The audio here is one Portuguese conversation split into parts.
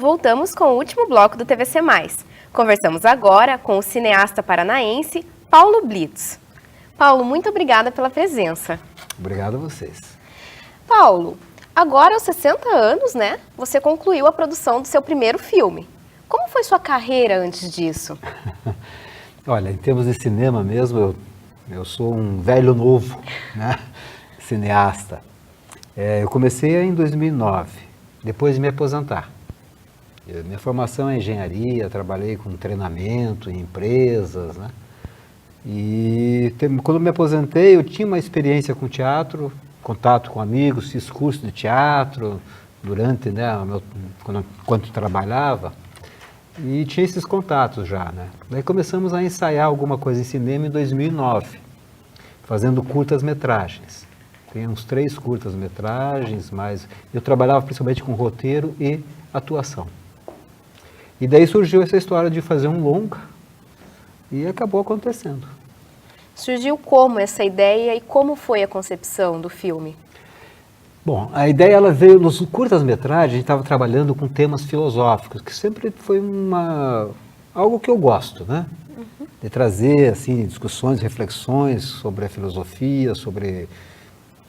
voltamos com o último bloco do TVC+. Conversamos agora com o cineasta paranaense Paulo Blitz. Paulo, muito obrigada pela presença. Obrigado a vocês. Paulo, agora aos 60 anos, né, você concluiu a produção do seu primeiro filme. Como foi sua carreira antes disso? Olha, em termos de cinema mesmo, eu sou um velho novo, né, cineasta. Eu comecei em 2009, depois de me aposentar. Minha formação é engenharia, trabalhei com treinamento em empresas, né? E quando me aposentei, eu tinha uma experiência com teatro, contato com amigos, fiz curso de teatro durante, né, enquanto trabalhava, e tinha esses contatos já, né? Daí começamos a ensaiar alguma coisa em cinema em 2009, fazendo curtas-metragens. Tem uns 3 curtas-metragens, mas eu trabalhava principalmente com roteiro e atuação. E daí surgiu essa história de fazer um longa e acabou acontecendo. Surgiu como essa ideia e como foi a concepção do filme? Bom, a ideia ela veio nos curtas-metragens, a gente estava trabalhando com temas filosóficos, que sempre foi algo que eu gosto, né? De trazer assim, discussões, reflexões sobre a filosofia, sobre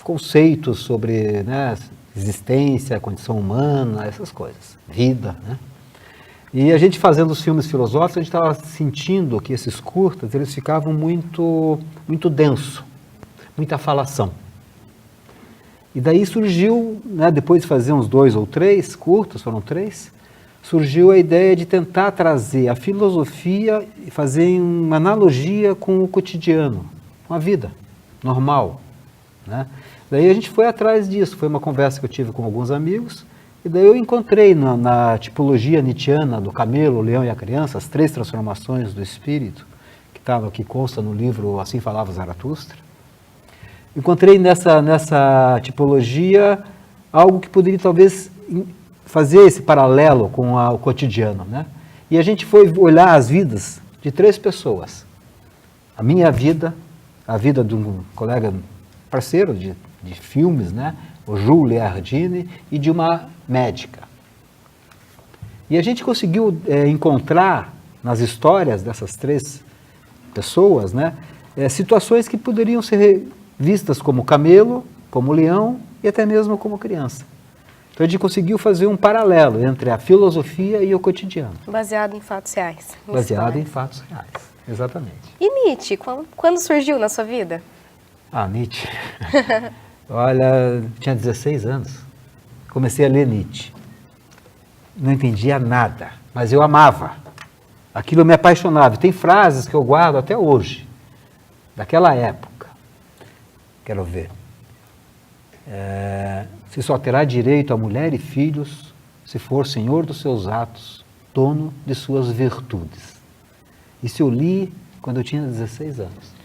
conceitos, sobre, né, existência, condição humana, essas coisas, vida, né? E a gente fazendo os filmes filosóficos, a gente estava sentindo que esses curtas, eles ficavam muito denso, muita falação. E daí surgiu, né, depois de fazer uns 2 ou 3 curtas, foram 3, surgiu a ideia de tentar trazer a filosofia e fazer uma analogia com o cotidiano, com a vida normal, né? Daí a gente foi atrás disso, foi uma conversa que eu tive com alguns amigos, e daí eu encontrei na tipologia nietzschiana do camelo, o leão e a criança, as 3 transformações do espírito, que consta no livro Assim Falava Zaratustra. Encontrei nessa tipologia algo que poderia talvez fazer esse paralelo com o cotidiano, né? E a gente foi olhar as vidas de 3 pessoas. A minha vida, a vida de um colega parceiro de filmes, né? O Jules Leardini, e de uma médica. E a gente conseguiu encontrar nas histórias dessas 3 pessoas, né, situações que poderiam ser vistas como camelo, como leão e até mesmo como criança. Então a gente conseguiu fazer um paralelo entre a filosofia e o cotidiano. Baseado em fatos reais. Baseado em fatos reais, exatamente. E Nietzsche, quando surgiu na sua vida? Nietzsche. Olha, tinha 16 anos, comecei a ler Nietzsche. Não entendia nada, mas eu amava. Aquilo me apaixonava. Tem frases que eu guardo até hoje, daquela época. Quero ver. Se só terá direito a mulher e filhos se for senhor dos seus atos, dono de suas virtudes. Isso eu li quando eu tinha 16 anos.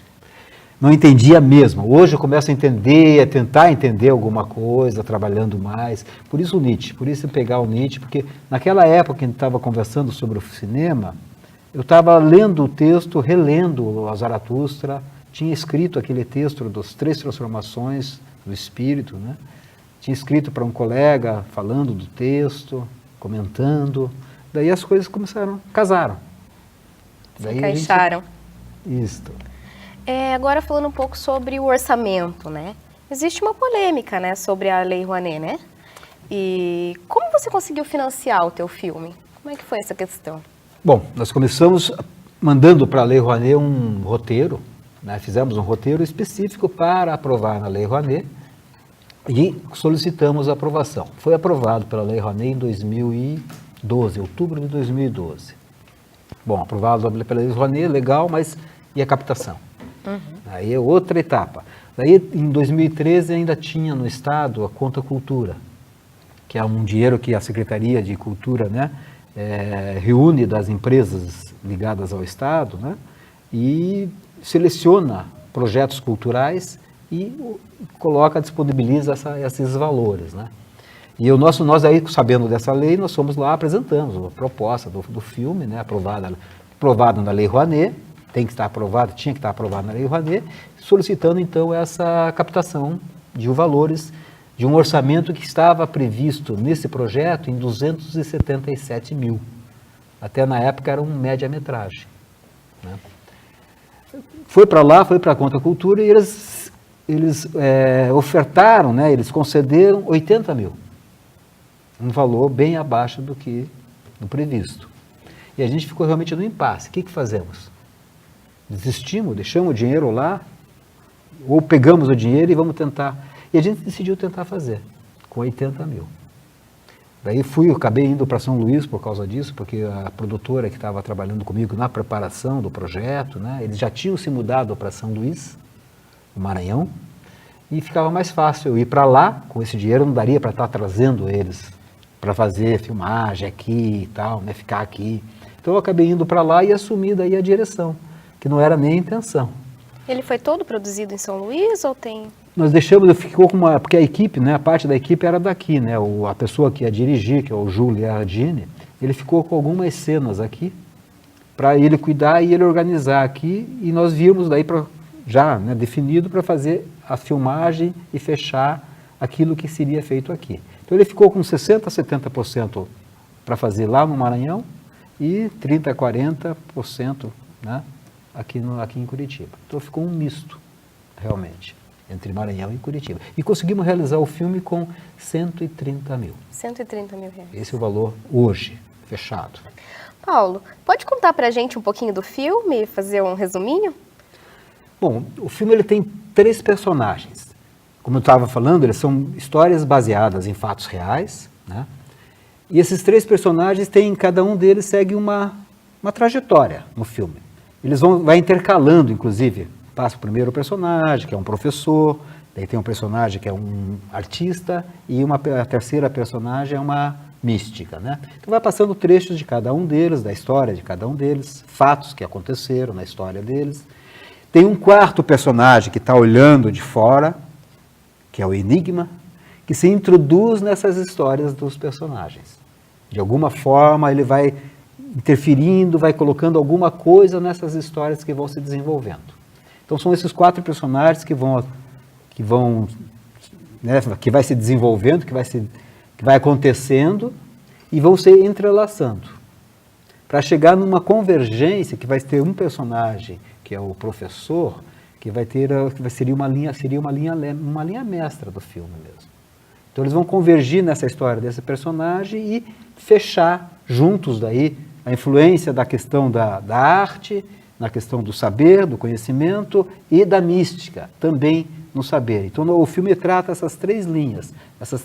Não entendia mesmo. Hoje eu começo a entender, a tentar entender alguma coisa, trabalhando mais. Por isso o Nietzsche, por isso pegar o Nietzsche, porque naquela época que a gente estava conversando sobre o cinema, eu estava lendo o texto, relendo a Zaratustra, tinha escrito aquele texto das 3 transformações do espírito, né? Tinha escrito para um colega, falando do texto, comentando. Daí as coisas casaram. Se encaixaram. Isso. Agora falando um pouco sobre o orçamento, né? Existe uma polêmica, né, sobre a Lei Rouanet, né? E como você conseguiu financiar o teu filme? Como é que foi essa questão? Bom, nós começamos mandando para a Lei Rouanet um roteiro, né? Fizemos um roteiro específico para aprovar na Lei Rouanet e solicitamos a aprovação. Foi aprovado pela Lei Rouanet em 2012, outubro de 2012. Bom, aprovado pela Lei Rouanet, legal, mas e a captação? Aí é outra etapa. Daí, em 2013, ainda tinha no Estado a Conta Cultura, que é um dinheiro que a Secretaria de Cultura, né, reúne das empresas ligadas ao Estado, né, e seleciona projetos culturais e disponibiliza esses valores, né. E nós aí, sabendo dessa lei, nós fomos lá, apresentamos a proposta do filme, né, aprovado na Lei Rouanet, tinha que estar aprovado na Lei Rouanet, solicitando então essa captação de valores de um orçamento que estava previsto nesse projeto em 277 mil. Até na época era um média-metragem, né? Foi para lá, foi para a Conta Cultura e eles ofertaram, né, eles concederam 80 mil. Um valor bem abaixo do previsto. E a gente ficou realmente no impasse. O que fazemos? Desistimos, deixamos o dinheiro lá, ou pegamos o dinheiro e vamos tentar. E a gente decidiu tentar fazer, com 80 mil. Daí acabei indo para São Luís por causa disso, porque a produtora que estava trabalhando comigo na preparação do projeto, né, eles já tinham se mudado para São Luís, no Maranhão, e ficava mais fácil eu ir para lá, com esse dinheiro não daria para estar trazendo eles para fazer filmagem aqui e tal, né, ficar aqui. Então eu acabei indo para lá e assumi daí a direção, que não era nem a intenção. Ele foi todo produzido em São Luís ou tem... Nós ficou com porque a equipe, né, a parte da equipe era daqui, né, a pessoa que ia dirigir, que é o Júlio Ardini, ele ficou com algumas cenas aqui, para ele cuidar e ele organizar aqui, e nós vimos daí já, né, definido para fazer a filmagem e fechar aquilo que seria feito aqui. Então ele ficou com 60% a 70% para fazer lá no Maranhão e 30% a 40%, né, aqui em Curitiba. Então ficou um misto, realmente, entre Maranhão e Curitiba. E conseguimos realizar o filme com 130 mil. 130 mil reais. Esse é o valor hoje, fechado. Paulo, pode contar pra gente um pouquinho do filme, fazer um resuminho? Bom, o filme ele tem 3 personagens. Como eu estava falando, eles são histórias baseadas em fatos reais, né? E esses 3 personagens cada um deles segue uma trajetória no filme. Eles vai intercalando, inclusive, passa o primeiro personagem, que é um professor, daí tem um personagem que é um artista, e a terceira personagem é uma mística, né? Então vai passando trechos de cada um deles, da história de cada um deles, fatos que aconteceram na história deles. Tem um quarto personagem que está olhando de fora, que é o Enigma, que se introduz nessas histórias dos personagens. De alguma forma ele vai interferindo, vai colocando alguma coisa nessas histórias que vão se desenvolvendo. Então são esses 4 personagens que né, que vai se desenvolvendo, que vai acontecendo e vão se entrelaçando. Para chegar numa convergência que vai ter um personagem, que é o professor, seria uma linha mestra do filme mesmo. Então eles vão convergir nessa história desse personagem e fechar juntos daí a influência da questão da arte, na questão do saber, do conhecimento e da mística, também no saber. Então o filme trata essas 3 linhas, essas